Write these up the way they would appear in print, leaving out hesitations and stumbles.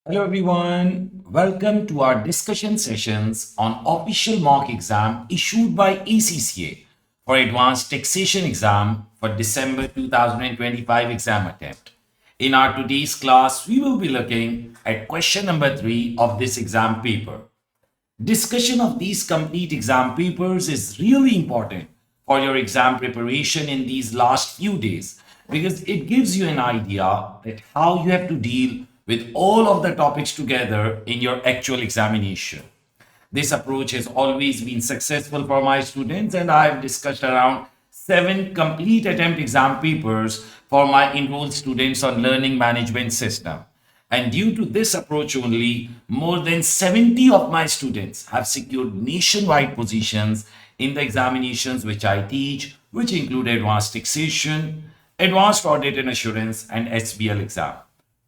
Hello everyone, welcome to our discussion sessions on official mock exam issued by ACCA for advanced taxation exam for December 2025 exam attempt. In our today's class, we will be looking at question number 3 of this exam paper. Discussion of these complete exam papers is really important for your exam preparation in these last few days because it gives you an idea that how you have to deal with all of the topics together in your actual examination. This approach has always been successful for my students, and I have discussed around 7 complete attempt exam papers for my enrolled students on learning management system. And due to this approach only, more than 70 of my students have secured nationwide positions in the examinations which I teach, which include advanced taxation, advanced audit and assurance, and SBL exam.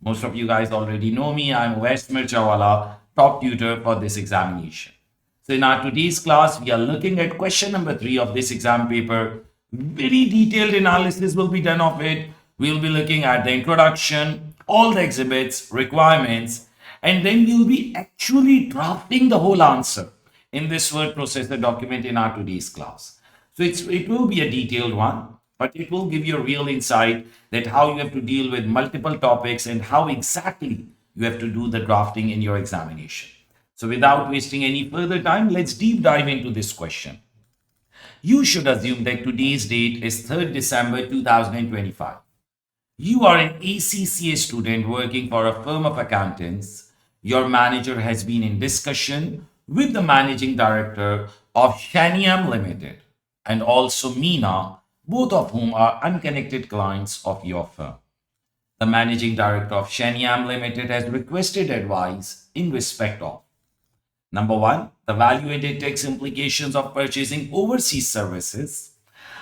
Most of you guys already know me. I'm Owais Mirchawala, top tutor for this examination. So in our today's class, we are looking at question number 3 of this exam paper. Very detailed analysis will be done of it. We'll be looking at the introduction, all the exhibits, requirements, and then we'll be actually drafting the whole answer in this word processor document in our today's class. So it will be a detailed one, but it will give you a real insight that how you have to deal with multiple topics and how exactly you have to do the drafting in your examination. So without wasting any further time, let's deep dive into this question. You should assume that today's date is 3rd December 2025. You are an ACCA student working for a firm of accountants. Your manager has been in discussion with the managing director of Shaniam Limited and also Meena, both of whom are unconnected clients of your firm. The managing director of Shaniam Limited has requested advice in respect of number 1, the value-added tax implications of purchasing overseas services.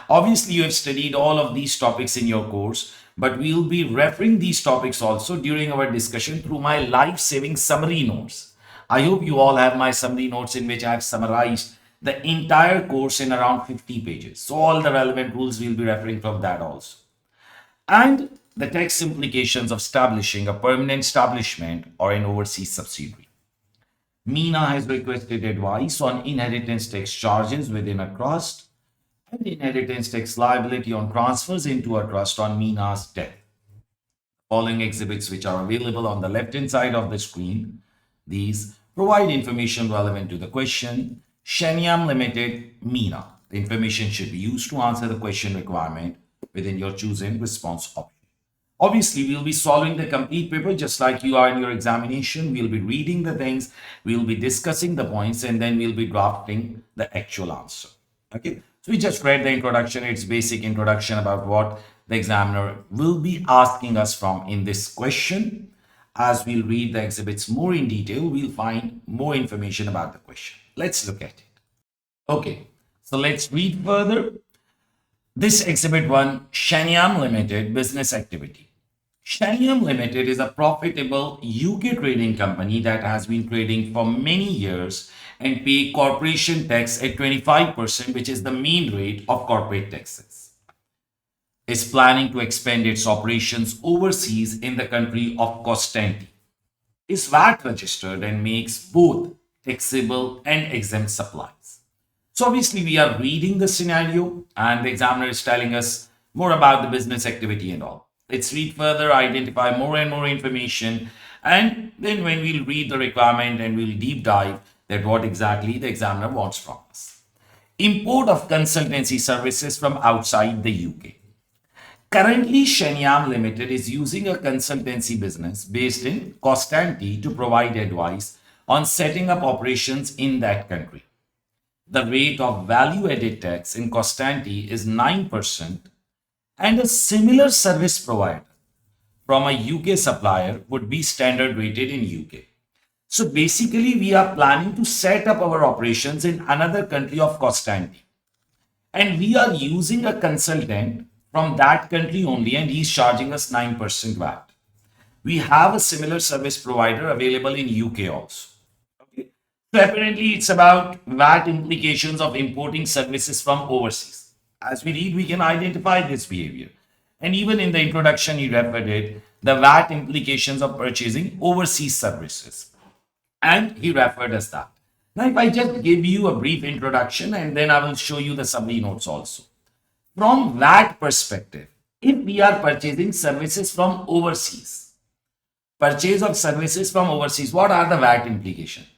Obviously, you have studied all of these topics in your course, but we'll be referring these topics also during our discussion through my life-saving summary notes. I hope you all have my summary notes in which I have summarized the entire course in around 50 pages. So all the relevant rules we'll be referring from that also. And the tax implications of establishing a permanent establishment or an overseas subsidiary. Meena has requested advice on inheritance tax charges within a trust and inheritance tax liability on transfers into a trust on Meena's death. Following exhibits which are available on the left hand side of the screen, these provide information relevant to the question. Shaniam Limited, Meena. The information should be used to answer the question requirement within your chosen response option. Obviously, we'll be solving the complete paper just like you are in your examination. We'll be reading the things, we'll be discussing the points, and then we'll be drafting the actual answer. Okay, so we just read the introduction. It's basic introduction about what the examiner will be asking us from in this question. As we'll read the exhibits more in detail, we'll find more information about the question. Let's look at it. Okay, so let's read further. This exhibit 1, Shaniam Limited business activity. Shaniam Limited is a profitable UK trading company that has been trading for many years and pay corporation tax at 25%, which is the main rate of corporate taxes. Is planning to expand its operations overseas in the country of Constantine. Is VAT registered and makes both taxable and exempt supplies. So obviously we are reading the scenario and the examiner is telling us more about the business activity and all. Let's read further, identify more and more information, and then when we'll read the requirement and we'll deep dive that what exactly the examiner wants from us. Import of consultancy services from outside the UK. Currently, Shaniam Limited is using a consultancy business based in Constantine to provide advice on setting up operations in that country. The rate of value-added tax in Constantine is 9%, and a similar service provider from a UK supplier would be standard rated in UK. So basically, we are planning to set up our operations in another country of Constantine, and we are using a consultant from that country only, and he's charging us 9% VAT. We have a similar service provider available in UK also. Okay. So apparently it's about VAT implications of importing services from overseas. As we read, we can identify this behavior. And even in the introduction, he referred it the VAT implications of purchasing overseas services. And he referred us that. Now, if I just give you a brief introduction and then I will show you the summary notes also. From VAT perspective, if we are purchasing services from overseas, purchase of services from overseas, what are the VAT implications?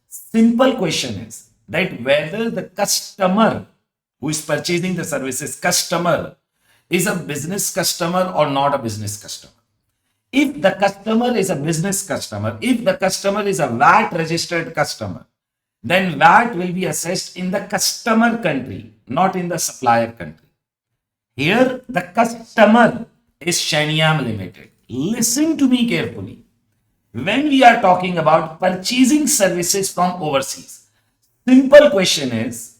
Simple question is that whether the customer who is purchasing the services, customer, is a business customer or not a business customer. If the customer is a business customer, if the customer is a VAT registered customer, then VAT will be assessed in the customer country, not in the supplier country. Here, the customer is Shenyang Limited. Listen to me carefully. When we are talking about purchasing services from overseas, simple question is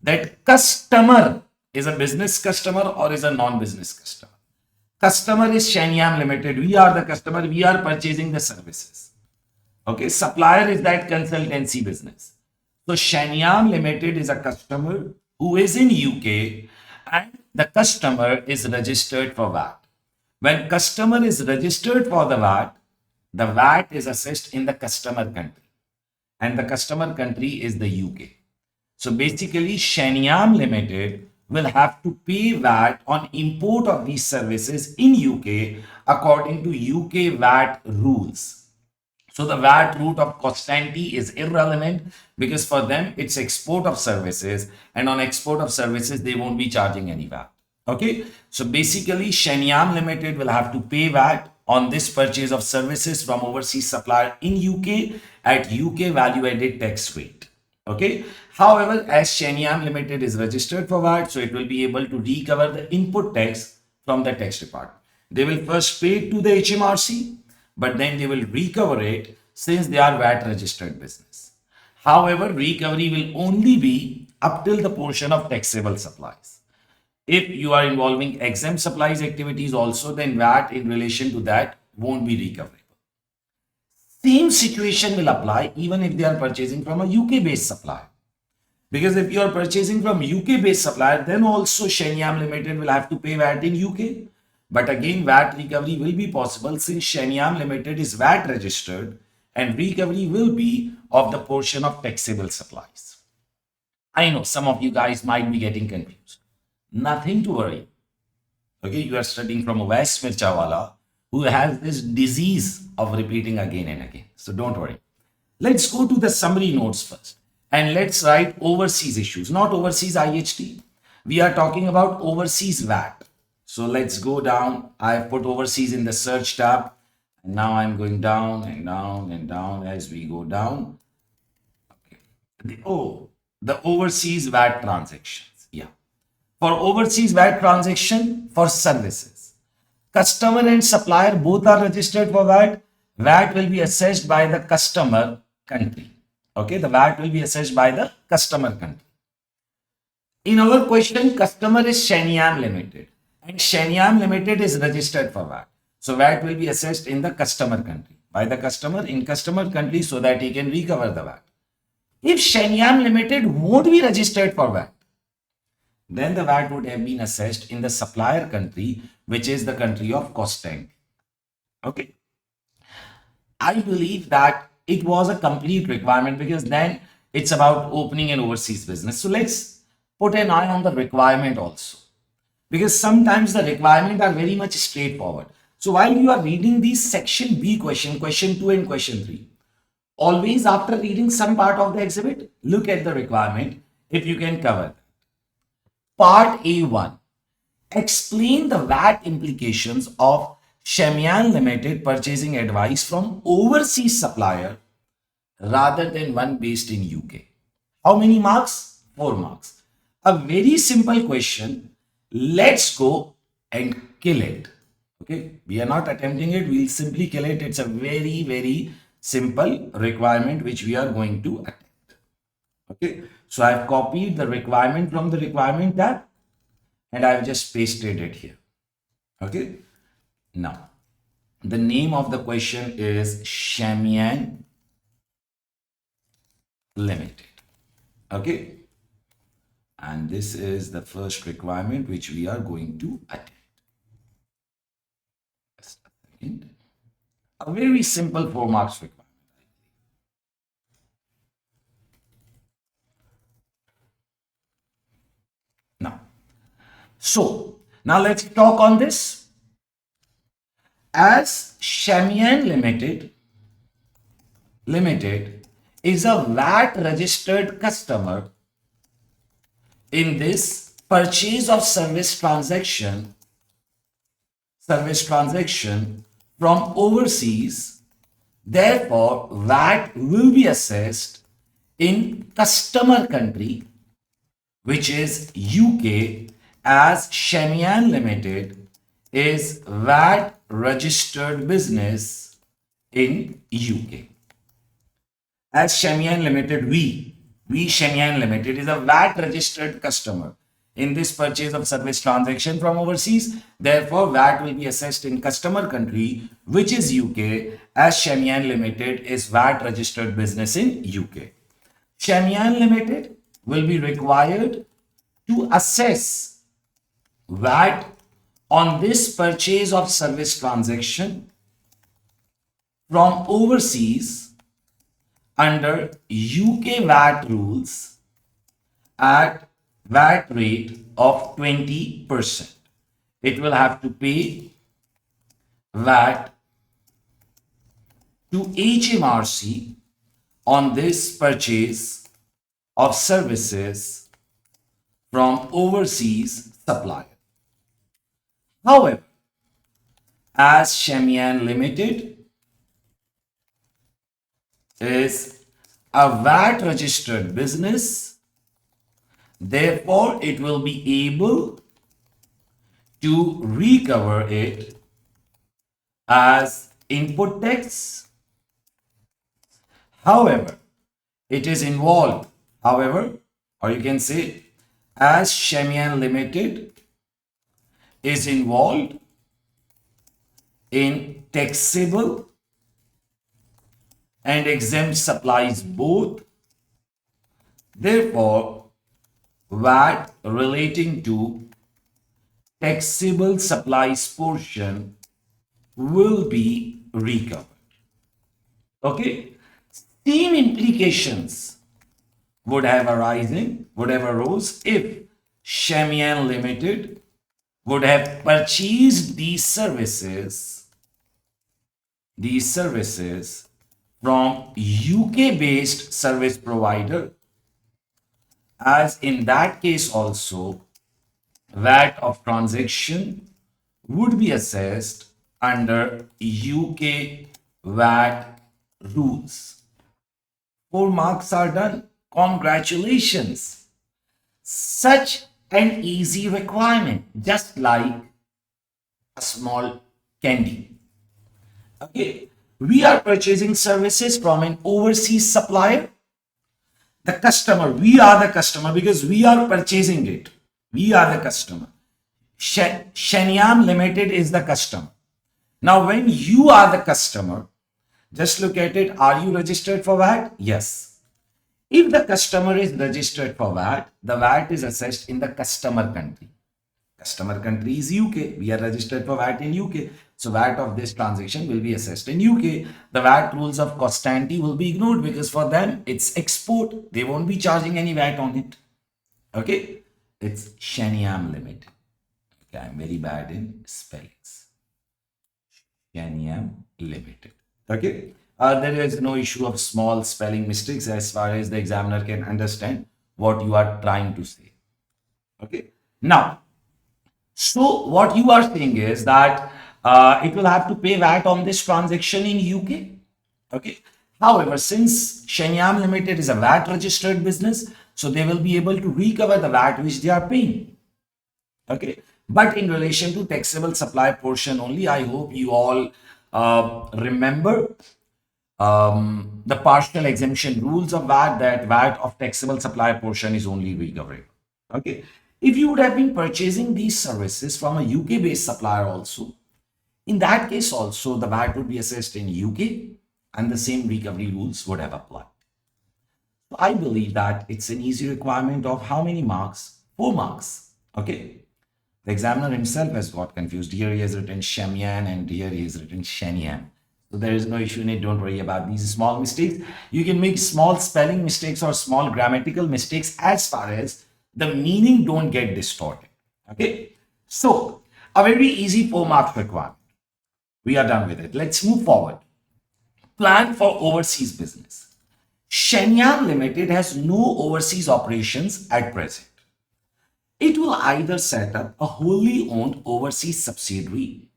that customer is a business customer or is a non-business customer. Customer is Shenyang Limited. We are the customer. We are purchasing the services. Okay. Supplier is that consultancy business. So Shenyang Limited is a customer who is in UK and the customer is registered for VAT. When customer is registered for the VAT is assessed in the customer country and the customer country is the UK. So basically Shenyang Limited will have to pay VAT on import of these services in UK according to UK VAT rules. So the VAT route of cost ante is irrelevant because for them it's export of services and on export of services they won't be charging any VAT. Okay. So basically Shenyang Limited will have to pay VAT on this purchase of services from overseas supplier in UK at UK value added tax rate. Okay. However, as Shenyang Limited is registered for VAT, so it will be able to recover the input tax from the tax department. They will first pay it to the HMRC, but then they will recover it since they are VAT registered business. However, recovery will only be up till the portion of taxable supplies. If you are involving exempt supplies activities also, then VAT in relation to that won't be recoverable. Same situation will apply even if they are purchasing from a UK based supplier. Because if you are purchasing from UK based supplier, then also Shenyang Limited will have to pay VAT in UK. But again, VAT recovery will be possible since Shenyang Limited is VAT registered and recovery will be of the portion of taxable supplies. I know some of you guys might be getting confused. Nothing to worry. Okay, you are studying from Owais Mirchawala, who has this disease of repeating again and again. So don't worry. Let's go to the summary notes first and let's write overseas issues, not overseas IHT. We are talking about overseas VAT. So let's go down. I have put overseas in the search tab. And now I'm going down and down and down as we go down. Okay. The overseas VAT transactions. Yeah. For overseas VAT transaction for services, customer and supplier both are registered for VAT. VAT will be assessed by the customer country. Okay. The VAT will be assessed by the customer country. In our question, customer is Shenyang Limited. And Shenyang Limited is registered for VAT. So VAT will be assessed in the customer country by the customer in customer country so that he can recover the VAT. If Shenyang Limited won't be registered for VAT, then the VAT would have been assessed in the supplier country, which is the country of cost ante. Okay. I believe that it was a complete requirement because then it's about opening an overseas business. So let's put an eye on the requirement also. Because sometimes the requirements are very much straightforward. So while you are reading these section B question 2 and question 3, always after reading some part of the exhibit, look at the requirement if you can cover that. Part A1, explain the VAT implications of Shenyang Limited purchasing advice from overseas supplier rather than one based in UK. How many marks? 4 marks. A very simple question. Let's go and kill it. Okay, we are not attempting it, we'll simply kill it. It's a very, very simple requirement which we are going to attempt. Okay, so I've copied the requirement from the requirement tab and I've just pasted it here. Okay, now the name of the question is Shenyang Limited. Okay. And this is the first requirement which we are going to attempt. Just a second. A very simple 4 marks requirement. Now, now let's talk on this. As Shamian Limited is a VAT registered customer in this purchase of service transaction from overseas, therefore VAT will be assessed in customer country, which is UK, as Shamian Limited is VAT registered business in UK. As Shamian Limited, we Shamian Limited is a VAT registered customer in this purchase of service transaction from overseas. Therefore, VAT will be assessed in customer country, which is UK, as Shamian Limited is VAT registered business in UK. Shamian Limited will be required to assess VAT on this purchase of service transaction from overseas under UK VAT rules at VAT rate of 20%. It will have to pay VAT to HMRC on this purchase of services from overseas supplier. However, as Shamian Limited is a VAT registered business, therefore it will be able to recover it as input tax. However, it is involved, or you can say, as Shamian Limited is involved in taxable and exempt supplies both. Therefore, VAT relating to taxable supplies portion will be recovered. Okay, same implications would have arose if Shamian Limited would have purchased these services from UK-based service provider, as in that case also VAT of transaction would be assessed under UK VAT rules. 4 marks are done. Congratulations. Such an easy requirement, just like a small candy. Okay. We are purchasing services from an overseas supplier. The customer, we are the customer because we are purchasing it. We are the customer. Shamian Limited is the customer. Now, when you are the customer, just look at it. Are you registered for VAT? Yes. If the customer is registered for VAT, the VAT is assessed in the customer country. Customer country is UK. We are registered for VAT in UK. So VAT of this transaction will be assessed in UK. The VAT rules of cost ante will be ignored because for them it's export. They won't be charging any VAT on it. Okay. It's Shamian Limited. Okay, I'm very bad in spellings. Shamian Limited. Okay. There is no issue of small spelling mistakes as far as the examiner can understand what you are trying to say. Okay. Now, so what you are saying is that it will have to pay VAT on this transaction in UK. Okay. However, since Shamian Limited is a VAT registered business, so they will be able to recover the VAT which they are paying. Okay. But in relation to taxable supply portion only, I hope you all remember the partial exemption rules of VAT, that VAT of taxable supply portion is only recoverable. Okay. If you would have been purchasing these services from a UK-based supplier also, in that case also the VAT would be assessed in UK and the same recovery rules would have applied. So I believe that it's an easy requirement of how many marks? 4 marks. Okay. The examiner himself has got confused. Here he has written Shamian and here he has written Shanian. So there is no issue in it. Don't worry about these small mistakes. You can make small spelling mistakes or small grammatical mistakes as far as the meaning don't get distorted. Okay. So a very easy 4 mark requirement. We are done with it. Let's move forward. Plan for overseas business. Shenyang Limited has no overseas operations at present. It will either set up a wholly owned overseas subsidiary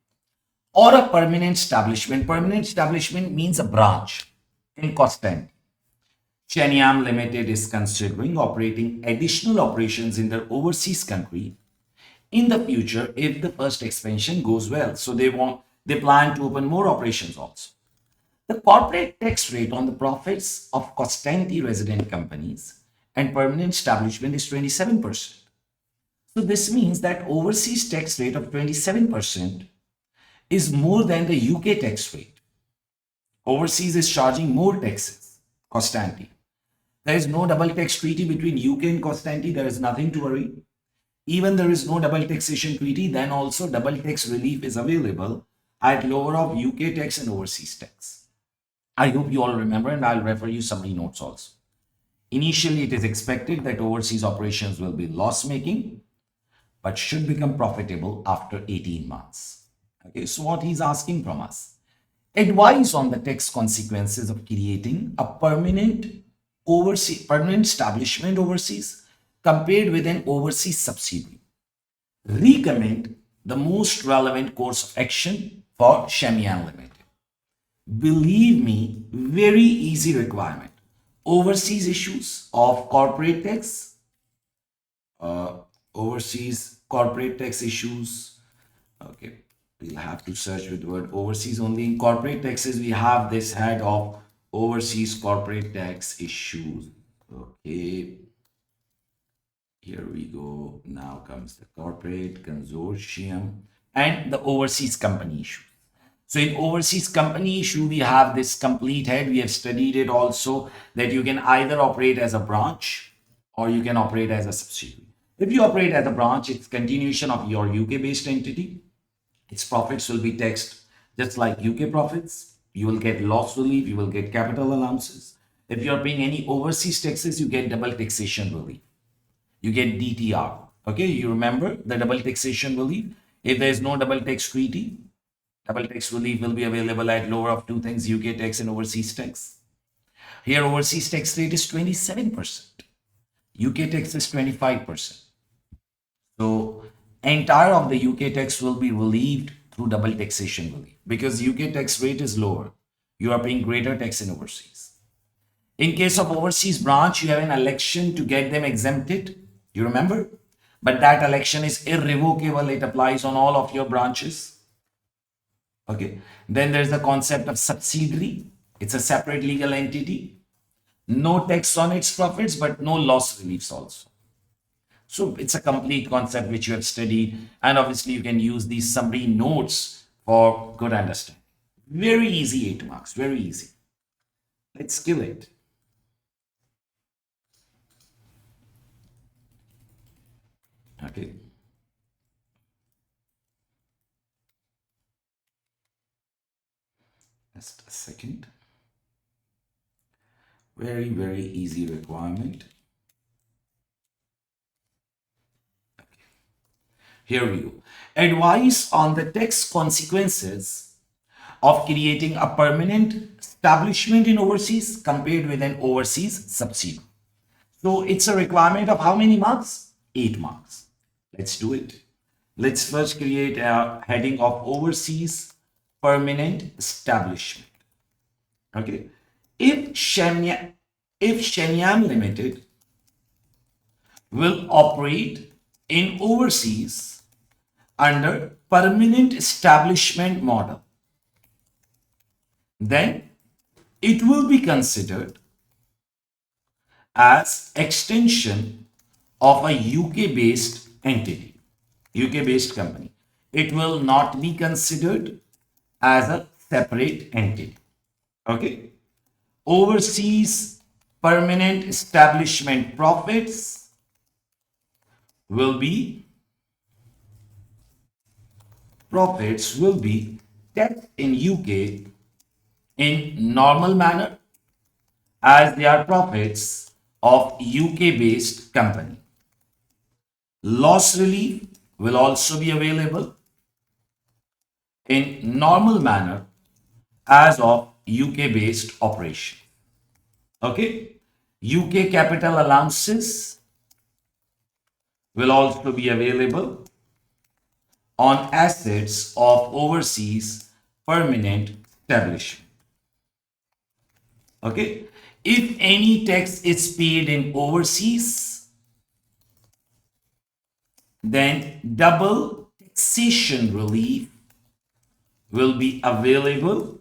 or a permanent establishment. Permanent establishment means a branch in Costain. Shenyang Limited is considering operating additional operations in their overseas country in the future if the first expansion goes well. So they plan to open more operations also. The corporate tax rate on the profits of Costanti resident companies and permanent establishment is 27%. So this means that overseas tax rate of 27% is more than the UK tax rate. Overseas is charging more taxes, Costanti. There is no double tax treaty between UK and Costanti. There is nothing to worry. Even there is no double taxation treaty, then also double tax relief is available at lower of UK tax and overseas tax. I hope you all remember, and I'll refer you summary notes also. Initially, it is expected that overseas operations will be loss-making, but should become profitable after 18 months. Okay, so what he's asking from us: advice on the tax consequences of creating a permanent establishment overseas compared with an overseas subsidiary. Recommend the most relevant course of action for Shenyang Limited. Believe me, very easy requirement. Overseas issues of corporate tax, overseas corporate tax issues. Okay, we'll have to search with the word overseas only. In corporate taxes, we have this head of overseas corporate tax issues. Okay, here we go. Now comes the corporate consortium and the overseas company issue. So in overseas company issue, we have this complete head. We have studied it also, that you can either operate as a branch or you can operate as a subsidiary. If you operate as a branch, it's continuation of your UK based entity. Its profits will be taxed just like UK profits. You will get loss relief, you will get capital allowances. If you're paying any overseas taxes, you get double taxation relief. You get DTR. Okay, you remember the double taxation relief. If there is no double tax treaty, double tax relief will be available at lower of two things: UK tax and overseas tax. Here, overseas tax rate is 27%. UK tax is 25%. So, entire of the UK tax will be relieved through double taxation relief because UK tax rate is lower. You are paying greater tax in overseas. In case of overseas branch, you have an election to get them exempted. You remember? But that election is irrevocable. It applies on all of your branches. Okay. Then there's the concept of subsidiary. It's a separate legal entity. No tax on its profits, but no loss reliefs also. So it's a complete concept which you have studied. And obviously you can use these summary notes for good understanding. Very easy 8 marks. Very easy. Let's kill it. Okay. Just a second. Very, very easy requirement. Okay. Here we go. Advice on the tax consequences of creating a permanent establishment in overseas compared with an overseas subsidiary. So it's a requirement of how many marks? 8 marks. Let's do it. Let's first create a heading of overseas permanent establishment. Okay. If Shenyang Limited will operate in overseas under permanent establishment model, then it will be considered as extension of a UK based entity, UK based company. It will not be considered as a separate entity. Okay. Overseas permanent establishment profits will be taxed in UK in normal manner as they are profits of UK-based company. Loss relief will also be available in normal manner as of UK-based operation. Okay? UK capital allowances will also be available on assets of overseas permanent establishment. Okay? If any tax is paid in overseas, then double taxation relief will be available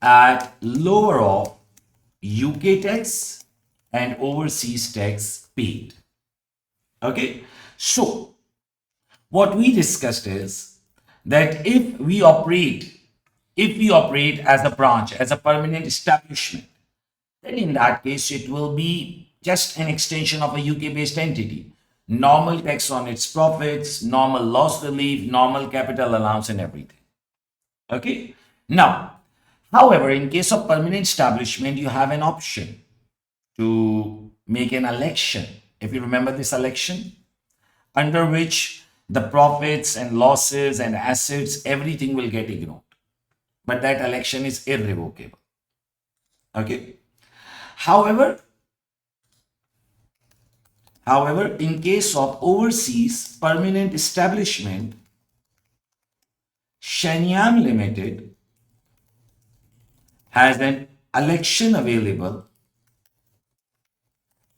at lower of UK tax and overseas tax paid. Okay, so what we discussed is that if we operate as a branch, as a permanent establishment, then in that case it will be just an extension of a UK based entity. Normal tax on its profits, normal loss relief, normal capital allowance and everything. Okay. Now, however, in case of permanent establishment, you have an option to make an election. If you remember this election, under which the profits and losses and assets, everything will get ignored. But that election is irrevocable. Okay. However, in case of overseas permanent establishment, Shenyang Limited has an election available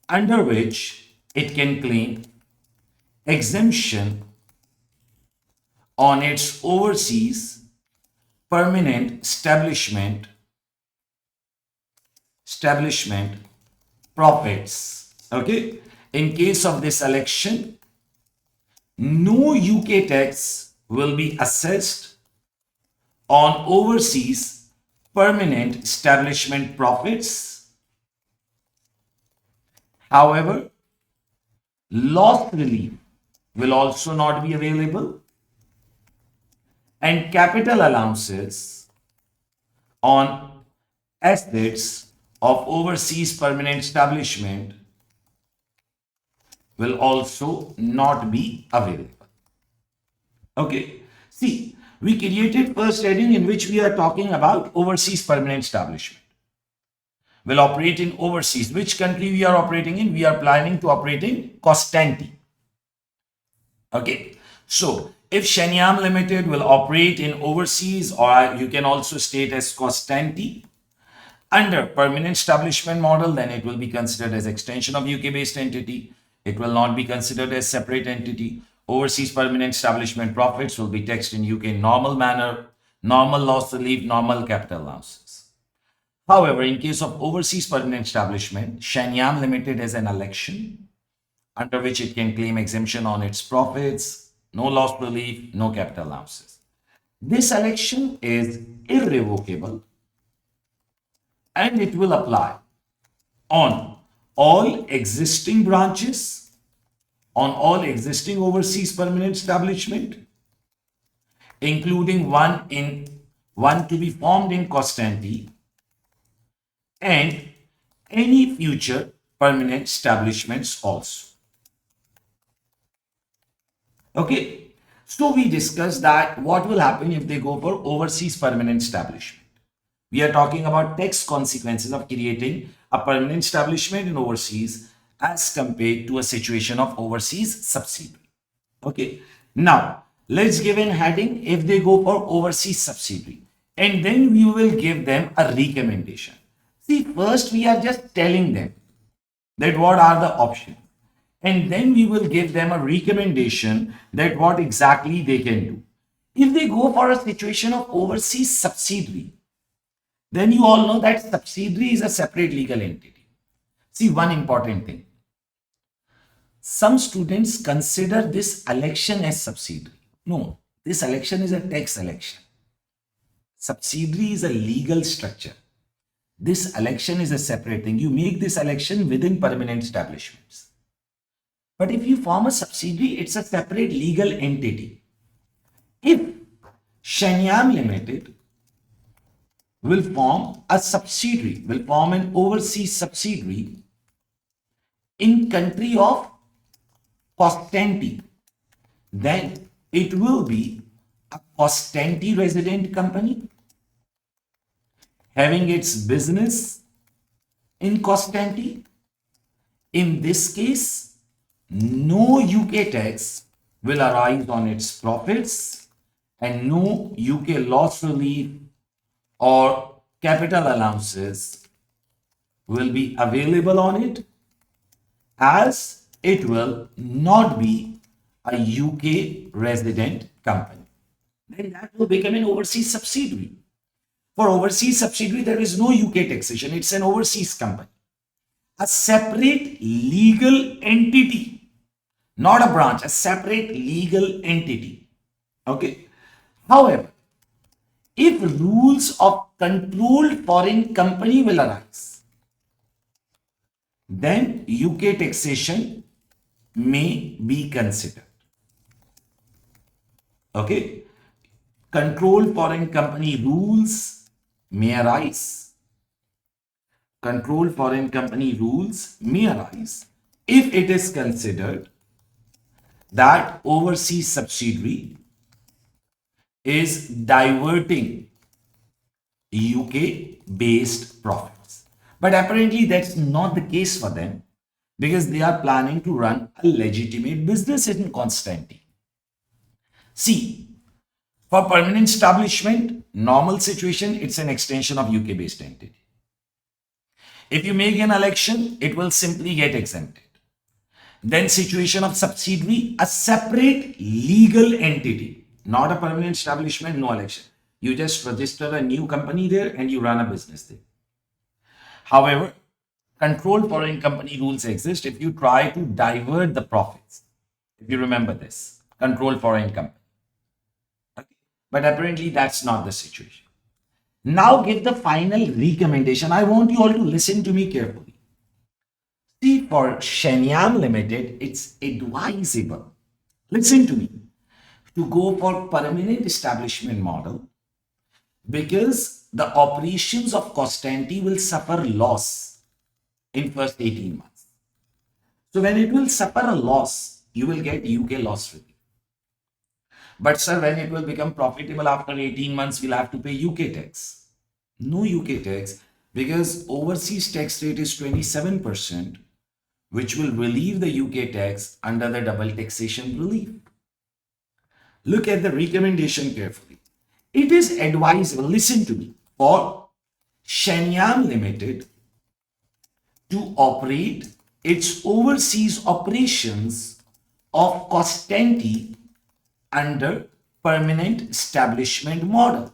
under which it can claim exemption on its overseas permanent establishment profits. Okay, in case of this election, no UK tax will be assessed on overseas permanent establishment profits. However, loss relief will also not be available, and capital allowances on assets of overseas permanent establishment will also not be available. Okay, see, we created first heading in which we are talking about overseas permanent establishment. Will operate in overseas. Which country we are operating in? We are planning to operate in Constantine. Okay, so if Shenyang Limited will operate in overseas, or you can also state as Constantine, under permanent establishment model, then it will be considered as extension of UK based entity. It will not be considered as separate entity. Overseas permanent establishment profits will be taxed in UK in normal manner, normal loss relief, normal capital allowances. However, in case of overseas permanent establishment, Shenyang Limited has an election under which it can claim exemption on its profits, no loss relief, no capital allowances. This election is irrevocable and it will apply on all existing branches, on all existing overseas permanent establishment, including one to be formed in Constantine, and any future permanent establishments also. Okay, so we discussed that what will happen if they go for overseas permanent establishment. We are talking about tax consequences of creating a permanent establishment in overseas as compared to a situation of overseas subsidiary. Okay, now let's give an heading if they go for overseas subsidiary, and then we will give them a recommendation. See, first we are just telling them that what are the options, and then we will give them a recommendation that what exactly they can do. If they go for a situation of overseas subsidiary, then you all know that subsidiary is a separate legal entity. See, one important thing. Some students consider this election as subsidiary. No, this election is a tax election. Subsidiary is a legal structure. This election is a separate thing. You make this election within permanent establishments. But if you form a subsidiary, it's a separate legal entity. If Shenyang Limited will form a subsidiary, will form an overseas subsidiary in country of Costantine, then it will be a Costantine resident company having its business in Costantine. In this case, no UK tax will arise on its profits and no UK loss relief or capital allowances will be available on it, as it will not be a UK resident company. Then that will become an overseas subsidiary. For overseas subsidiary, there is no UK taxation. It's an overseas company. A separate legal entity, not a branch, a separate legal entity. Okay. However, if rules of controlled foreign company will arise, then UK taxation may be considered. Okay. Controlled foreign company rules may arise. Controlled foreign company rules may arise if it is considered that overseas subsidiary is diverting UK based profits. But apparently that's not the case for them, because they are planning to run a legitimate business in Constantine. See, for permanent establishment, normal situation, it's an extension of UK based entity. If you make an election, it will simply get exempted. Then situation of subsidiary, a separate legal entity, not a permanent establishment, no election. You just register a new company there and you run a business there. However, controlled foreign company rules exist if you try to divert the profits. If you remember this, controlled foreign company. Okay. But apparently that's not the situation. Now give the final recommendation. I want you all to listen to me carefully. See, for Shenyang Limited, it's advisable, listen to me, to go for permanent establishment model, because the operations of Constantine will suffer loss in first 18 months. So when it will suffer a loss, you will get UK loss relief. But sir, when it will become profitable after 18 months, we'll have to pay UK tax. No UK tax, because overseas tax rate is 27%, which will relieve the UK tax under the double taxation relief. Look at the recommendation carefully. It is advisable, listen to me, for Shenyang Limited to operate its overseas operations of Constantine under permanent establishment model.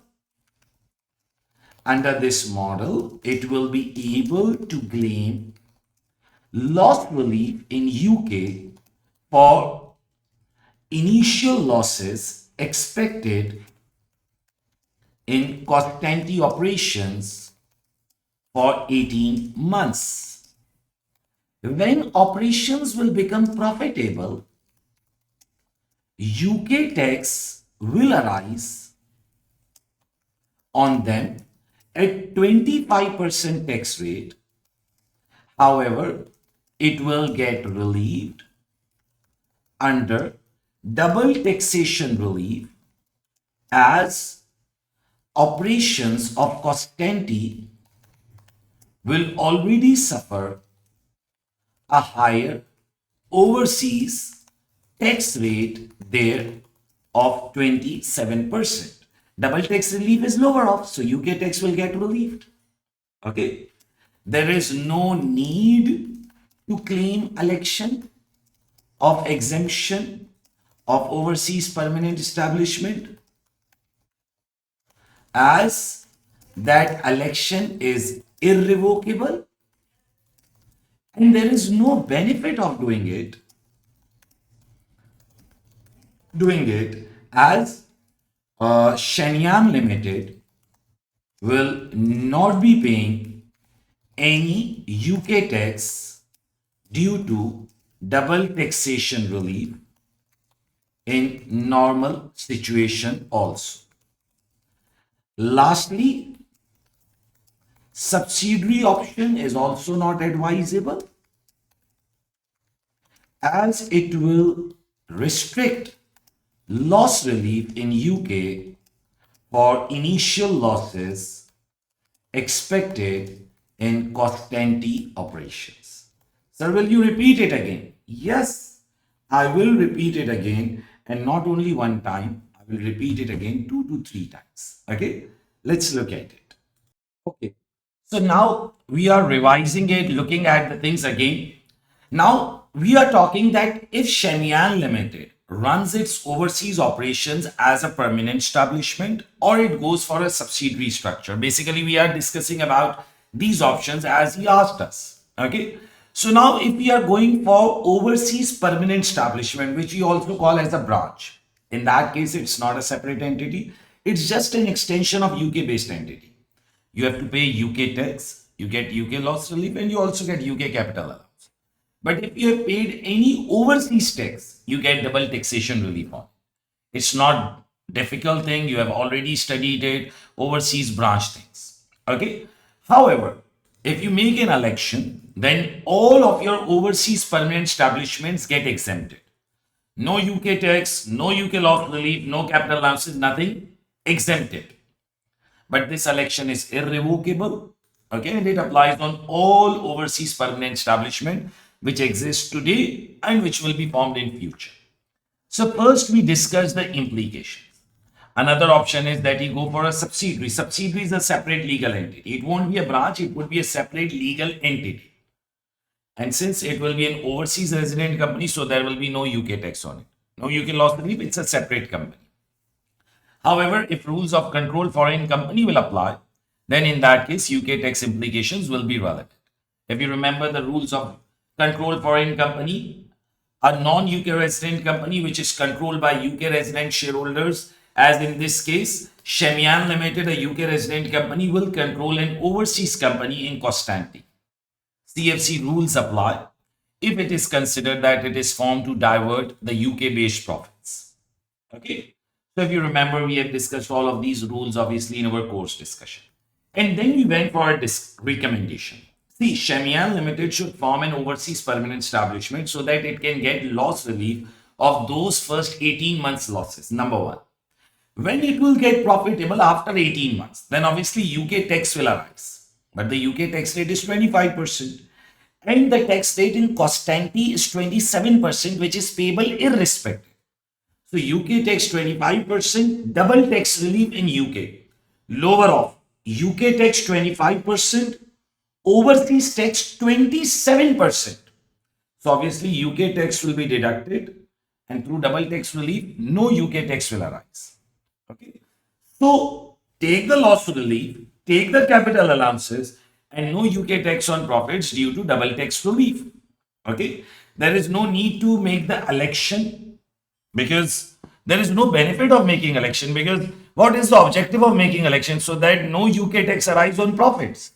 Under this model, it will be able to claim loss relief in UK for initial losses expected in Constantine operations for 18 months. When operations will become profitable, UK tax will arise on them at 25% tax rate. However, it will get relieved under double taxation relief, as operations of Constantine will already suffer a higher overseas tax rate there of 27%. Double tax relief is lower off, so UK tax will get relieved. Okay. There is no need to claim election of exemption of overseas permanent establishment, as that election is irrevocable and there is no benefit of doing it as Shenyang Limited will not be paying any UK tax due to double taxation relief in normal situation also. Lastly, Subsidiary option is also not advisable as it will restrict loss relief in UK for initial losses expected in cost-ante operations. Sir, will you repeat it again? Yes, I will repeat it again, and not only one time, I will repeat it again 2 to 3 times. Okay, let's look at it. Okay, so now we are revising it, looking at the things again. Now we are talking that if Shenyang Limited runs its overseas operations as a permanent establishment or it goes for a subsidiary structure. Basically, we are discussing about these options as he asked us. Okay. So now if we are going for overseas permanent establishment, which we also call as a branch, in that case, it's not a separate entity. It's just an extension of UK based entity. You have to pay UK tax, you get UK loss relief, and you also get UK capital allowance. But if you have paid any overseas tax, you get double taxation relief on. It's not difficult thing. You have already studied it. Overseas branch things. Okay. However, if you make an election, then all of your overseas permanent establishments get exempted. No UK tax, no UK loss relief, no capital allowances, nothing exempted. But this election is irrevocable. Okay, and it applies on all overseas permanent establishment which exists today and which will be formed in future. So first we discuss the implications. Another option is that you go for a subsidiary. Subsidiary is a separate legal entity. It won't be a branch, it would be a separate legal entity. And since it will be an overseas resident company, so there will be no UK tax on it. No UK loss relief, it's a separate company. However, if rules of control foreign company will apply, then in that case, UK tax implications will be relevant. If you remember the rules of control foreign company, a non-UK resident company which is controlled by UK resident shareholders, as in this case, Shenyang Limited, a UK resident company, will control an overseas company in cost-ante. CFC rules apply if it is considered that it is formed to divert the UK-based profits. Okay. So if you remember, we have discussed all of these rules obviously in our course discussion. And then we went for a recommendation. See, Shenyang Limited should form an overseas permanent establishment so that it can get loss relief of those first 18 months losses. Number one. When it will get profitable after 18 months, then obviously UK tax will arise. But the UK tax rate is 25%. And the tax rate in cost-ante is 27%, which is payable irrespective. So UK tax 25%, double tax relief in UK. Lower off, UK tax 25%, overseas tax 27%. So obviously UK tax will be deducted and through double tax relief, no UK tax will arise. Okay. So take the loss relief, take the capital allowances and no UK tax on profits due to double tax relief. Okay. There is no need to make the election because there is no benefit of making election because what is the objective of making election? So that no UK tax arise on profits.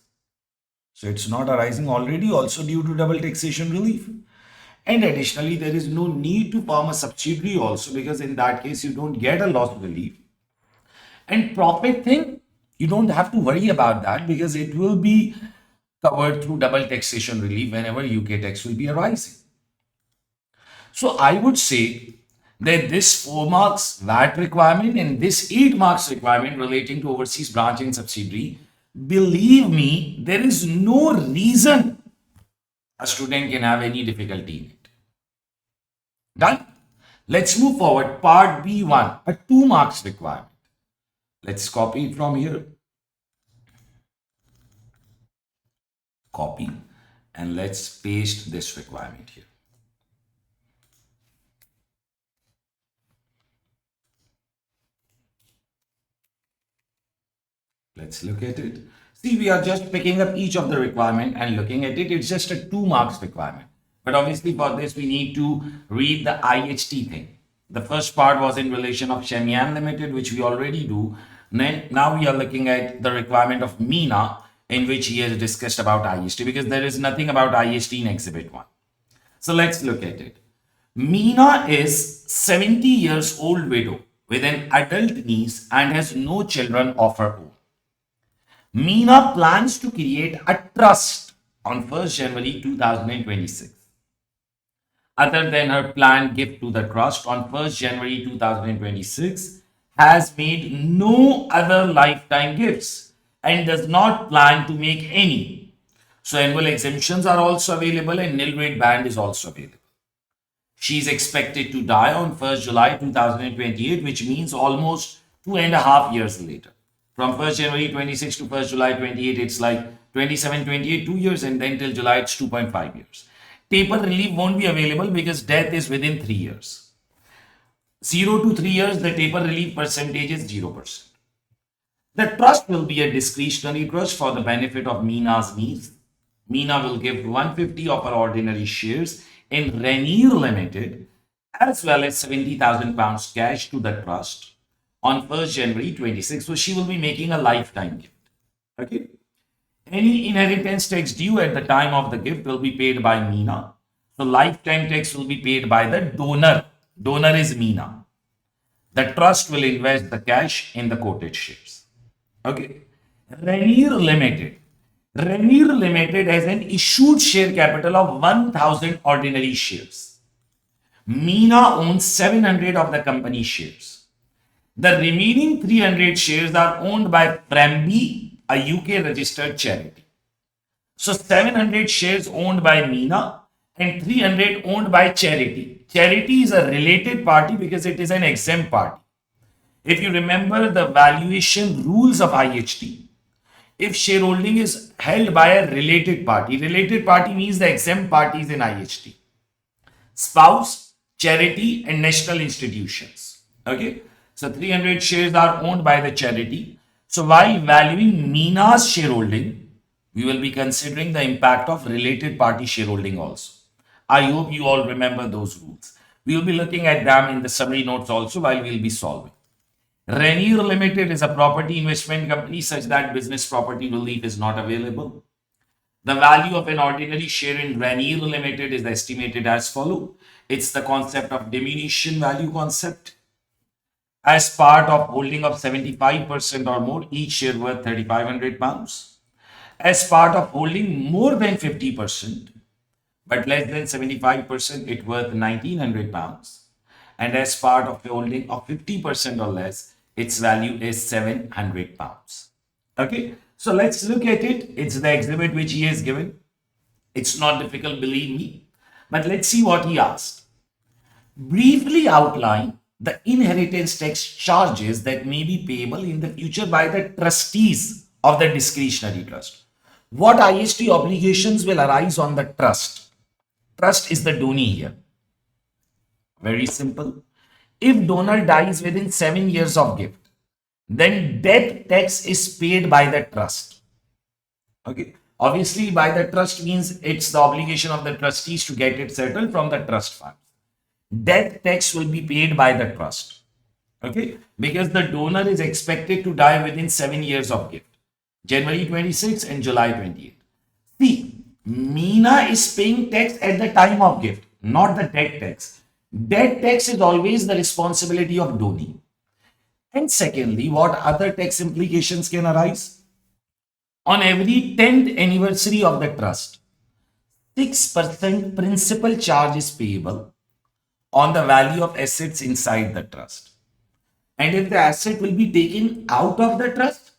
So it's not arising already also due to double taxation relief. And additionally, there is no need to form a subsidiary also because in that case, you don't get a loss relief. And profit thing, you don't have to worry about that because it will be covered through double taxation relief whenever UK tax will be arising. So I would say that this 4 marks VAT requirement and this 8 marks requirement relating to overseas branch and subsidiary, believe me, there is no reason a student can have any difficulty in it. Done? Let's move forward. Part B1, a 2 marks requirement. Let's copy it from here. Copy and let's paste this requirement here. Let's look at it. See, we are just picking up each of the requirement and looking at it. It's just a 2 marks requirement. But obviously for this, we need to read the IHT thing. The first part was in relation of Shenyang Limited, which we already do. Now we are looking at the requirement of MENA, in which he has discussed about IHT, because there is nothing about IHT in Exhibit 1. So let's look at it. MENA is 70 years old widow with an adult niece and has no children of her own. Meena plans to create a trust on 1st January 2026. Other than her planned gift to the trust on 1st January 2026, has made no other lifetime gifts and does not plan to make any. So annual exemptions are also available and nil rate band is also available. She is expected to die on 1st July 2028, which means almost 2.5 years later. From 1st January 26 to 1st July 28, it's like 27, 28, 2 years, and then till July, it's 2.5 years. Taper relief won't be available because death is within 3 years. 0 to 3 years, the taper relief percentage is 0%. The trust will be a discretionary trust for the benefit of Meena's needs. Meena will give 150 of her ordinary shares in Rainier Limited as well as 70,000 pounds cash to the trust on 1st January 26. So she will be making a lifetime gift. Okay. Any inheritance tax due at the time of the gift will be paid by Meena. So lifetime tax will be paid by the donor. Donor is Meena. The trust will invest the cash in the quoted shares. Okay. Rainier Limited. Rainier Limited has an issued share capital of 1,000 ordinary shares. Meena owns 700 of the company shares. The remaining 300 shares are owned by Framby, a UK registered charity. So 700 shares owned by Meena and 300 owned by charity. Charity is a related party because it is an exempt party. If you remember the valuation rules of IHT, if shareholding is held by a related party means the exempt parties in IHT, spouse, charity, and national institutions. Okay, so 300 shares are owned by the charity. So while valuing Meena's shareholding, we will be considering the impact of related party shareholding also. I hope you all remember those rules. We will be looking at them in the summary notes also while we will be solving. Rainier Limited is a property investment company such that business property relief is not available. The value of an ordinary share in Rainier Limited is estimated as follows. It's the concept of diminution value concept. As part of holding of 75% or more, each share worth 3,500 pounds. As part of holding more than 50%, but less than 75%, it worth 1,900 pounds. And as part of the holding of 50% or less, its value is 700 pounds. Okay, so let's look at it. It's the exhibit which he has given. It's not difficult, believe me. But let's see what he asked. Briefly outline the inheritance tax charges that may be payable in the future by the trustees of the discretionary trust. What IHT obligations will arise on the trust? Trust is the donee here. Very simple. If donor dies within 7 years of gift, then death tax is paid by the trust. Okay. Obviously, by the trust means it's the obligation of the trustees to get it settled from the trust fund. Death tax will be paid by the trust. Okay. Because the donor is expected to die within 7 years of gift. January 26 and July 28. See, Meena is paying tax at the time of gift, not the death tax. Death tax is always the responsibility of donee. And secondly, what other tax implications can arise? On every 10th anniversary of the trust, 6% principal charge is payable on the value of assets inside the trust. And if the asset will be taken out of the trust,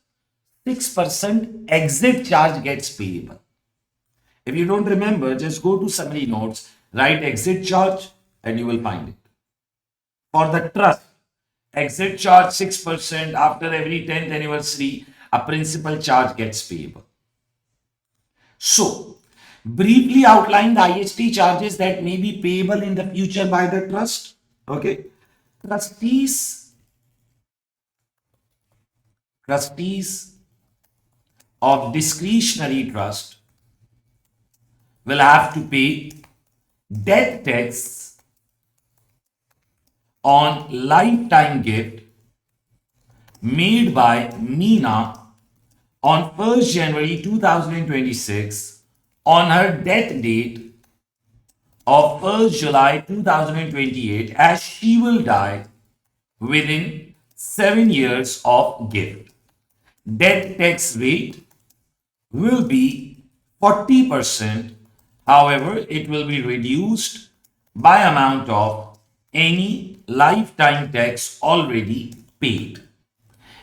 6% exit charge gets payable. If you don't remember, just go to summary notes, write exit charge, and you will find it. For the trust, exit charge 6%, after every 10th anniversary, a principal charge gets payable. So, briefly outline the IHT charges that may be payable in the future by the trust. Okay. Trustees of discretionary trust will have to pay death tax on lifetime gift made by Meena on 1st January 2026 on her death date of 1st July 2028, as she will die within 7 years of gift. death tax rate will be 40%. However, it will be reduced by amount of any lifetime tax already paid.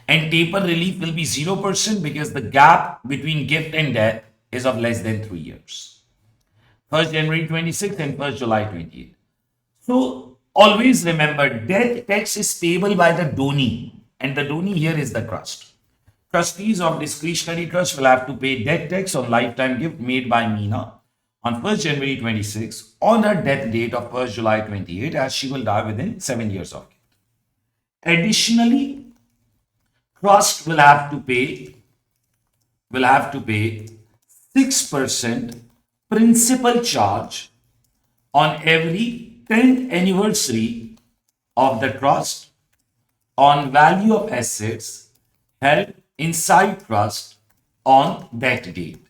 And taper relief will be 0% because the gap between gift and death is of less than 3 years. 1st January 26 and 1st July 28. So always remember, death tax is payable by the donee, and the donee here is the trust. Trustees of discretionary trust will have to pay death tax on lifetime gift made by Meena on 1st January 26 on her death date of 1st July 28, as she will die within 7 years of gift. Additionally, trust will have to pay 6% principal charge on every 10th anniversary of the trust on value of assets held inside trust on that date.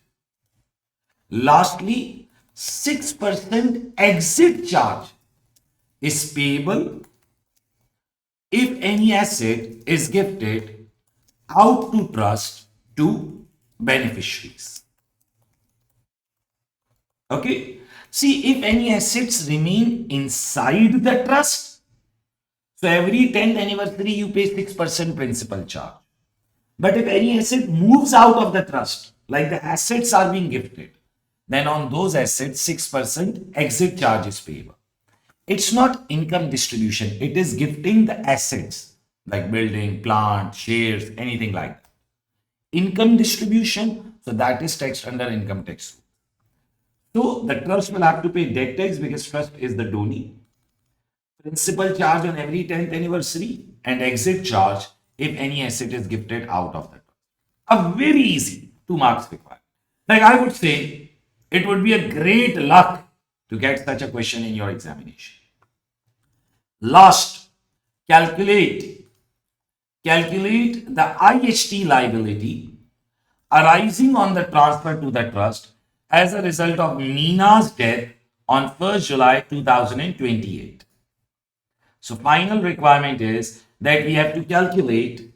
Lastly, 6% exit charge is payable if any asset is gifted out to trust to beneficiaries. Okay. See, if any assets remain inside the trust, so every 10th anniversary you pay 6% principal charge. But if any asset moves out of the trust, like the assets are being gifted, then on those assets 6% exit charge is payable. It's not income distribution, it is gifting the assets like building, plant, shares, anything like that. Income distribution, so that is taxed under income tax. So the trust will have to pay death tax because trust is the donee, principal charge on every 10th anniversary, and exit charge if any asset is gifted out of the trust. A very easy 2 marks required. Like I would say, it would be a great luck to get such a question in your examination. Last, calculate the IHT liability arising on the transfer to the trust as a result of Meena's death on 1st July 2028. So final requirement is that we have to calculate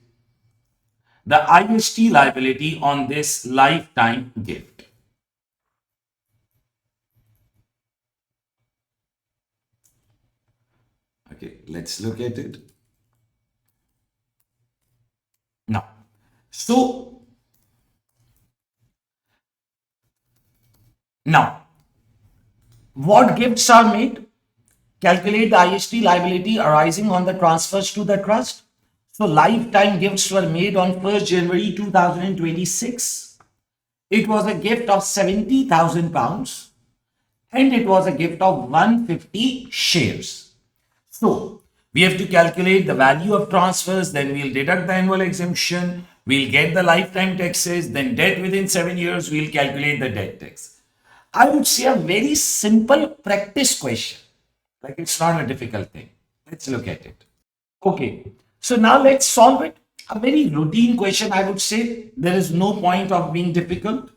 the IHT liability on this lifetime gift. Okay, let's look at it. Now, what gifts are made? Calculate the IHT liability arising on the transfers to the trust. So lifetime gifts were made on 1st January 2026. It was a gift of £70,000 and it was a gift of 150 shares. So we have to calculate the value of transfers, then we'll deduct the annual exemption, we'll get the lifetime taxes, then debt within 7 years, we'll calculate the debt tax. I would say a very simple practice question. Like it's not a difficult thing. Let's look at it. Okay, so now let's solve it. A very routine question, I would say. There is no point of being difficult.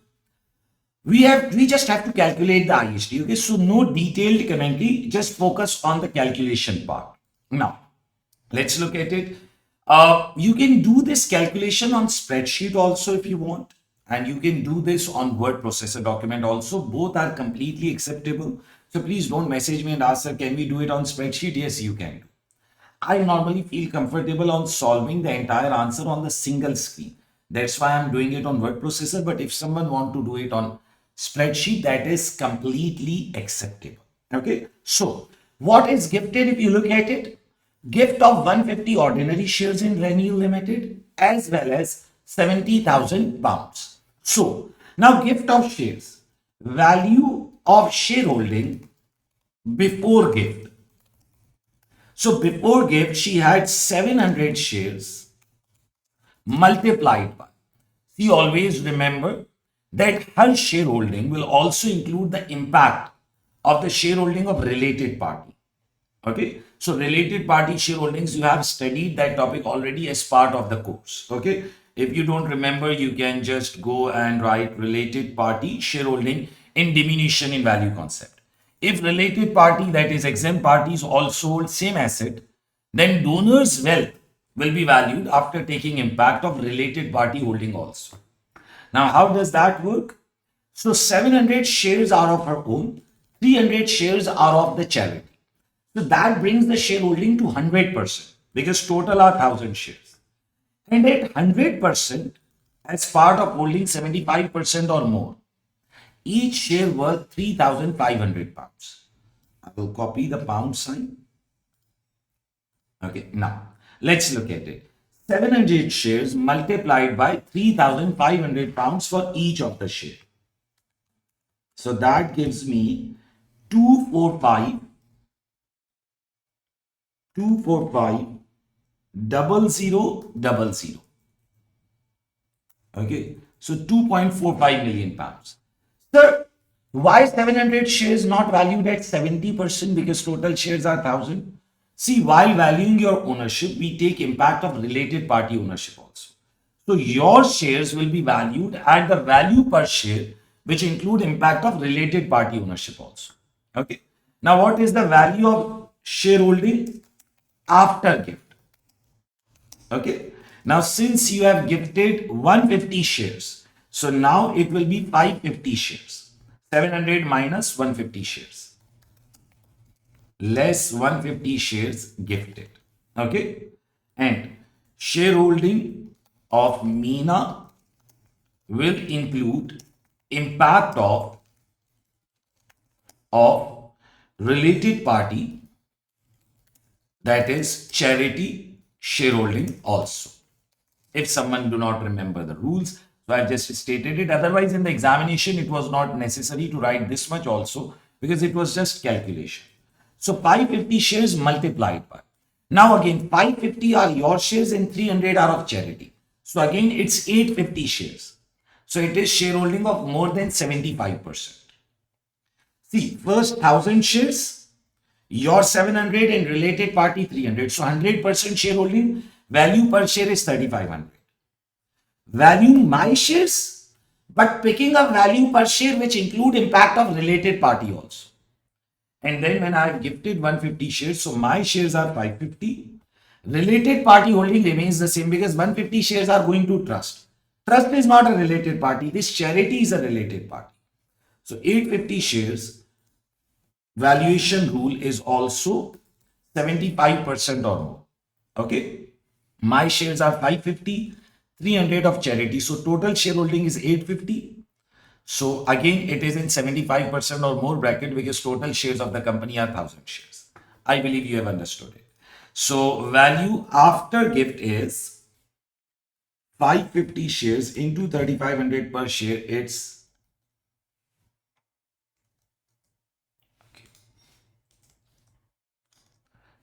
We just have to calculate the IHT. Okay, so no detailed commentary, just focus on the calculation part. Now, let's look at it. You can do this calculation on spreadsheet also if you want, and you can do this on word processor document also. Both are completely acceptable. So please don't message me and ask, sir, can we do it on spreadsheet? Yes, you can. I normally feel comfortable on solving the entire answer on the single screen. That's why I'm doing it on word processor. But if someone want to do it on spreadsheet, that is completely acceptable. Okay. So what is gifted if you look at it? Gift of 150 ordinary shares in Renewal Limited as well as £70,000. So now gift of shares, value of shareholding before gift. So before gift, she had 700 shares multiplied by. See, always remember that her shareholding will also include the impact of the shareholding of related party. Okay, so related party shareholdings, you have studied that topic already as part of the course. Okay, if you don't remember, you can just go and write related party shareholding in diminution in value concept. If related party, that is exempt parties, also hold same asset, then donor's wealth will be valued after taking impact of related party holding also. Now, how does that work? So 700 shares are of her own, 300 shares are of the charity. So that brings the shareholding to 100% because total are 1000 shares. And at 100%, as part of holding 75% or more, each share worth 3,500 pounds. I will copy the pound sign. Okay, now let's look at it. 700 shares multiplied by 3,500 pounds for each of the share. So that gives me 245, 245, 0000. Okay, so 2.45 million pounds. Sir, why 700 shares not valued at 70% because total shares are 1000? See, while valuing your ownership, we take impact of related party ownership also. So your shares will be valued at the value per share, which include impact of related party ownership also. Okay. Now, what is the value of shareholding after gift? Okay. Now, since you have gifted 150 shares, so now it will be 550 shares. 700 minus 150 shares. Less 150 shares gifted. Okay. And shareholding of Meena will include impact of related party, that is charity shareholding also. If someone do not remember the rules, so I've just stated it. Otherwise, in the examination, it was not necessary to write this much also because it was just calculation. So 550 shares multiplied by. Now again, 550 are your shares and 300 are of charity. So again, it's 850 shares. So it is shareholding of more than 75%. See, first 1000 shares, your 700 and related party 300. So 100% shareholding, value per share is 3500. Value my shares, but picking a value per share which include impact of related party also. And then when I have gifted 150 shares, so my shares are 550. Related party holding remains the same because 150 shares are going to trust. Trust is not a related party. This charity is a related party. So 850 shares valuation rule is also 75% or more. Okay. My shares are 550, 300 of charity. So total shareholding is 850. So again, it is in 75% or more bracket because total shares of the company are 1000 shares. I believe you have understood it. So value after gift is 550 shares into 3500 per share. It's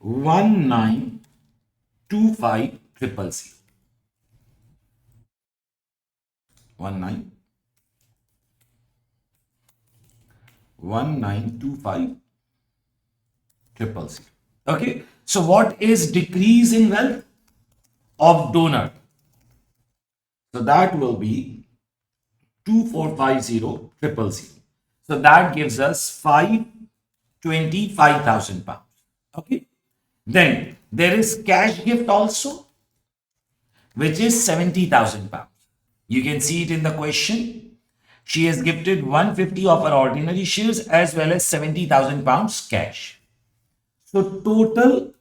1925,000. 1925,000. Okay. So what is decrease in wealth of donor? So that will be 2450,000. So that gives us 525,000 pounds. Okay. Then there is cash gift also, which is 70,000 pounds. You can see it in the question. She has gifted 150 of her ordinary shares as well as 70,000 pounds cash. So total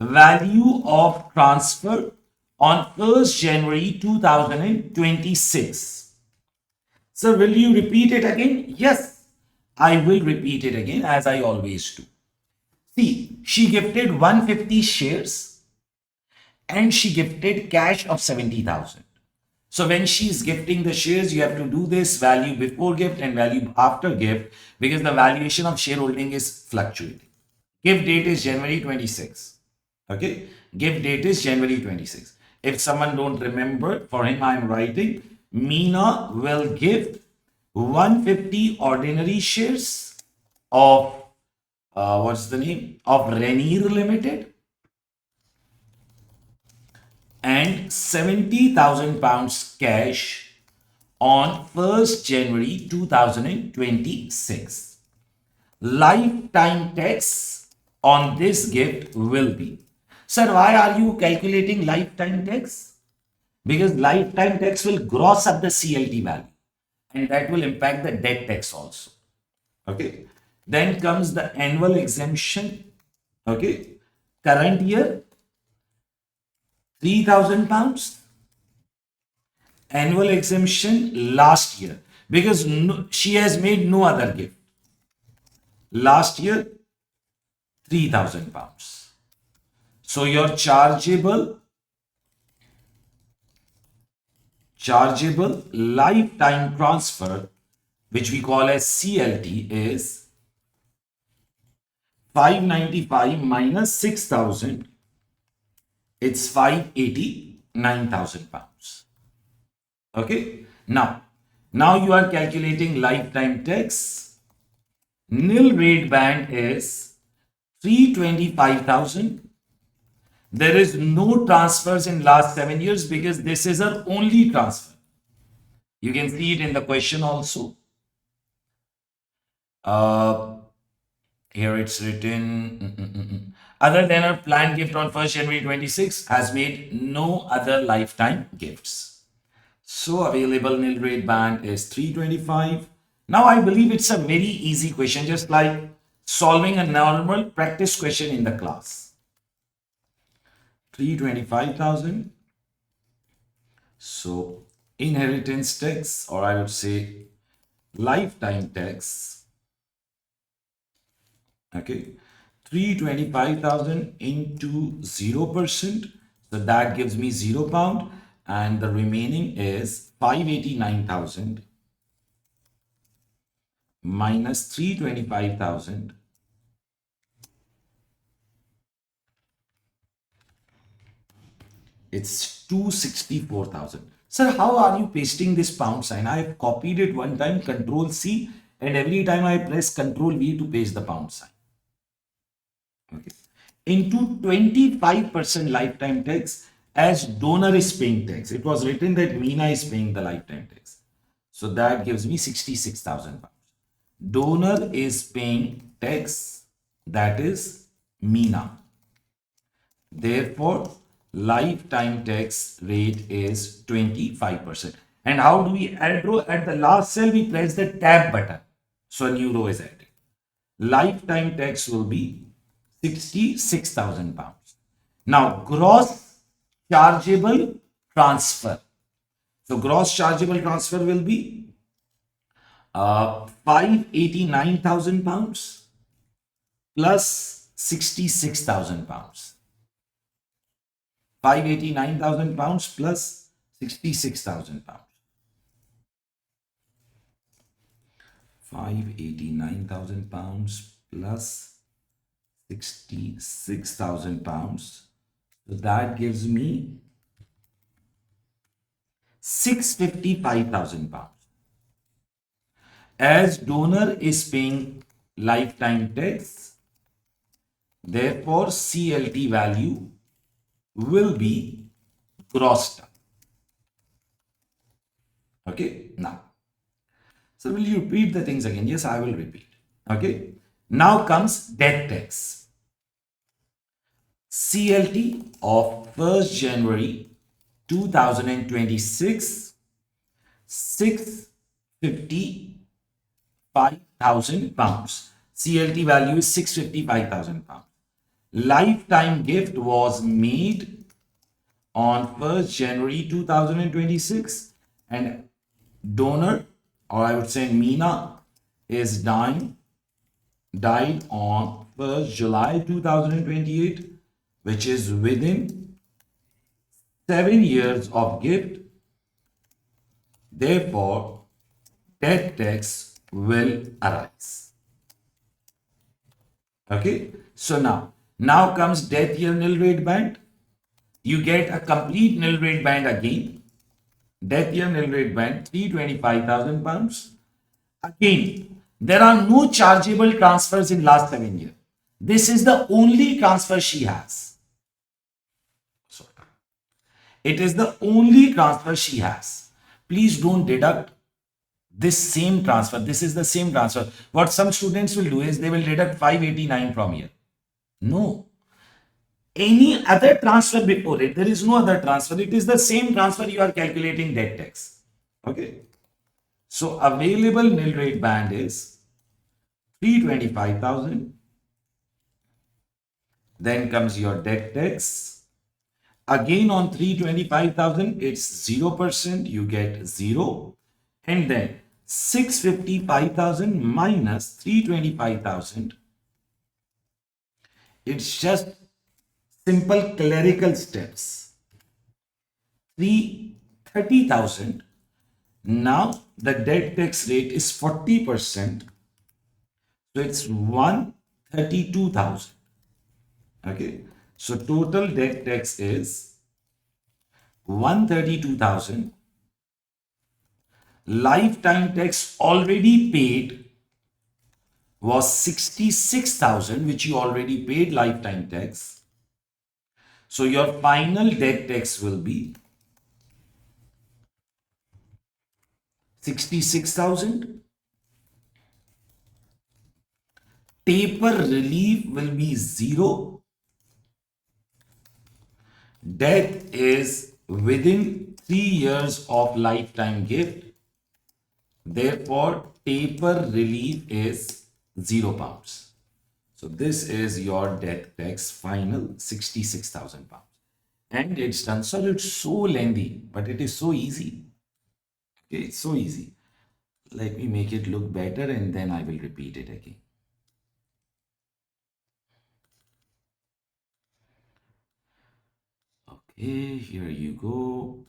value of transfer on 1st January 2026. So will you repeat it again? Yes, I will repeat it again as I always do. See, she gifted 150 shares and she gifted cash of 70,000. So when she is gifting the shares, you have to do this value before gift and value after gift because the valuation of shareholding is fluctuating. Gift date is January 26. Okay. Gift date is January 26. If someone don't remember, for him I am writing, Meena will give 150 ordinary shares of what's the name of Rainier Limited and 70,000 pounds cash on 1st January 2026. Lifetime tax on this gift will be. Sir, why are you calculating lifetime tax? Because lifetime tax will gross up the CLT value and that will impact the debt tax also. Okay. Then comes the annual exemption. Okay. Current year, £3,000. Annual exemption last year because she has made no other gift. Last year, £3,000. So your chargeable lifetime transfer, which we call as CLT, is 595 minus 6,000. It's £589,000. Okay. Now you are calculating lifetime tax. Nil rate band is 325,000. There is no transfers in last 7 years because this is our only transfer. You can see it in the question also. Here it's written, other than our planned gift on 1st January 26 has made no other lifetime gifts. So available nil rate band is 325. Now I believe it's a very easy question, just like solving a normal practice question in the class. 325,000. So inheritance tax, or I would say lifetime tax. Okay, 325,000 into 0%. So that gives me £0, and the remaining is 589,000 minus 325,000. It's 264,000. Sir, how are you pasting this pound sign? I have copied it one time, Control C, and every time I press Control V to paste the pound sign. Okay. Into 25% lifetime tax, as donor is paying tax. It was written that Meena is paying the lifetime tax. So that gives me 66,000 pounds. Donor is paying tax, that is Meena. Therefore, lifetime tax rate is 25%. And how do we add row? At the last cell, we press the tab button. So a new row is added. Lifetime tax will be 66,000 pounds. Now, gross chargeable transfer. So, gross chargeable transfer will be 589,000 pounds plus 66,000 pounds. 589,000 pounds plus 66,000 pounds. 589,000 pounds plus 66,000 pounds. So that gives me 655,000 pounds. As donor is paying lifetime tax, therefore CLT value will be grossed up. Okay, now. So will you repeat the things again? Yes, I will repeat. Okay. Now comes death tax. CLT of 1st January 2026, 655,000 pounds. CLT value is 655,000 pounds. Lifetime gift was made on 1st January 2026 and donor, or I would say Meena, is died on 1st July 2028, which is within 7 years of gift. Therefore, death tax will arise. Okay, so now comes death year nil rate band. You get a complete nil rate band again. Death year nil rate band 325,000 pounds. Again, there are no chargeable transfers in last 7 years. This is the only transfer she has. So, it is the only transfer she has. Please don't deduct this same transfer. This is the same transfer. What some students will do is they will deduct 589 from here. No. Any other transfer before it, there is no other transfer. It is the same transfer you are calculating debt tax. Okay. So available nil rate band is 325,000. Then comes your debt tax. Again on 325,000, it's 0%. You get 0. And then 655,000 minus 325,000. It's just simple clerical steps. 330,000. Now the debt tax rate is 40%. So it's 132,000. Okay. So total debt tax is 132,000. Lifetime tax already paid was 66,000, which you already paid lifetime tax. So your final debt tax will be 66,000. Taper relief will be 0. Death is within 3 years of lifetime gift. Therefore, taper relief is £0. So this is your death tax final 66,000 pounds. And it's done. So it's so lengthy, but it is so easy. Okay, it's so easy. Let me make it look better and then I will repeat it again. Okay, here you go.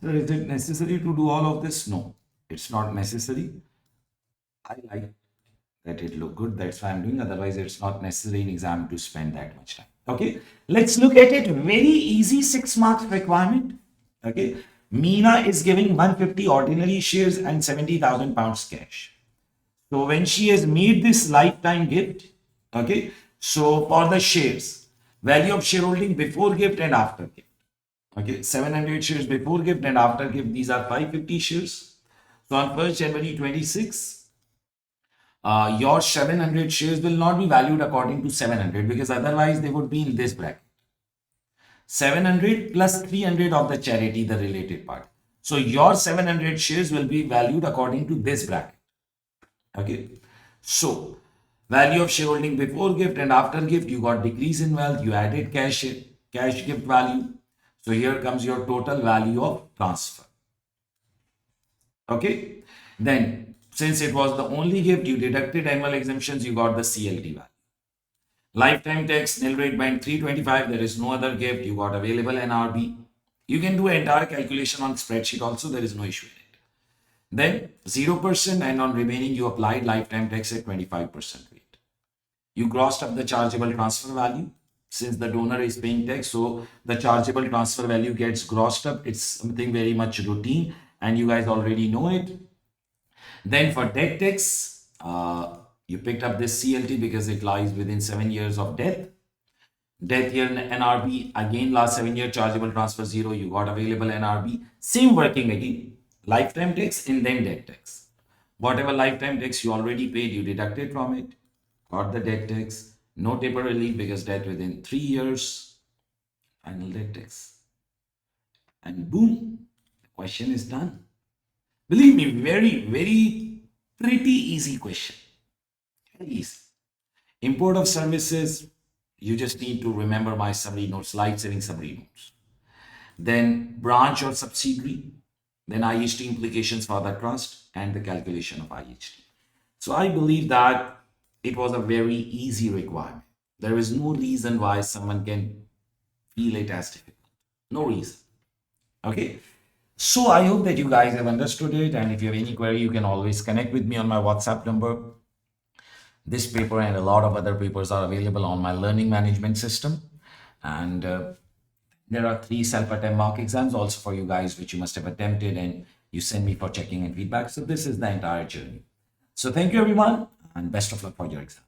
So is it necessary to do all of this? No, it's not necessary. I like that it look good. That's why I'm doing. Otherwise, it's not necessary in exam to spend that much time. Okay, let's look at it. Very easy 6 marks requirement. Okay, Meena is giving 150 ordinary shares and 70,000 pounds cash. So when she has made this lifetime gift, okay, so for the shares, value of shareholding before gift and after gift. Okay, 700 shares before gift and after gift, these are 550 shares. So on 1st January 26, your 700 shares will not be valued according to 700 because otherwise they would be in this bracket. 700 plus 300 of the charity, the related part. So your 700 shares will be valued according to this bracket. Okay. So value of shareholding before gift and after gift, you got decrease in wealth, you added cash gift value. So here comes your total value of transfer. Okay. Then since it was the only gift, you deducted annual exemptions, you got the CLT value. Lifetime tax, nil rate band 325, there is no other gift, you got available NRB. You can do entire calculation on spreadsheet also, there is no issue in it. Then 0% and on remaining you applied lifetime tax at 25% rate. You grossed up the chargeable transfer value. Since the donor is paying tax, so the chargeable transfer value gets grossed up. It's something very much routine and you guys already know it. Then for debt tax, you picked up this CLT because it lies within 7 years of death. Death year NRB, again last 7 year chargeable transfer 0, you got available NRB. Same working again, lifetime tax and then debt tax. Whatever lifetime tax you already paid, you deducted from it, got the debt tax. No taper relief because debt within 3 years, final debt tax. And boom, the question is done. Believe me, very pretty easy question. Very easy. Import of services, you just need to remember my summary notes, life saving summary notes. Then branch or subsidiary, then IHT implications for the trust and the calculation of IHT. So I believe that it was a very easy requirement. There is no reason why someone can feel it as difficult. No reason. Okay. So I hope that you guys have understood it. And if you have any query, you can always connect with me on my WhatsApp number. This paper and a lot of other papers are available on my learning management system. And there are 3 self-attempt mock exams also for you guys, which you must have attempted and you send me for checking and feedback. So this is the entire journey. So thank you everyone and best of luck for your exam.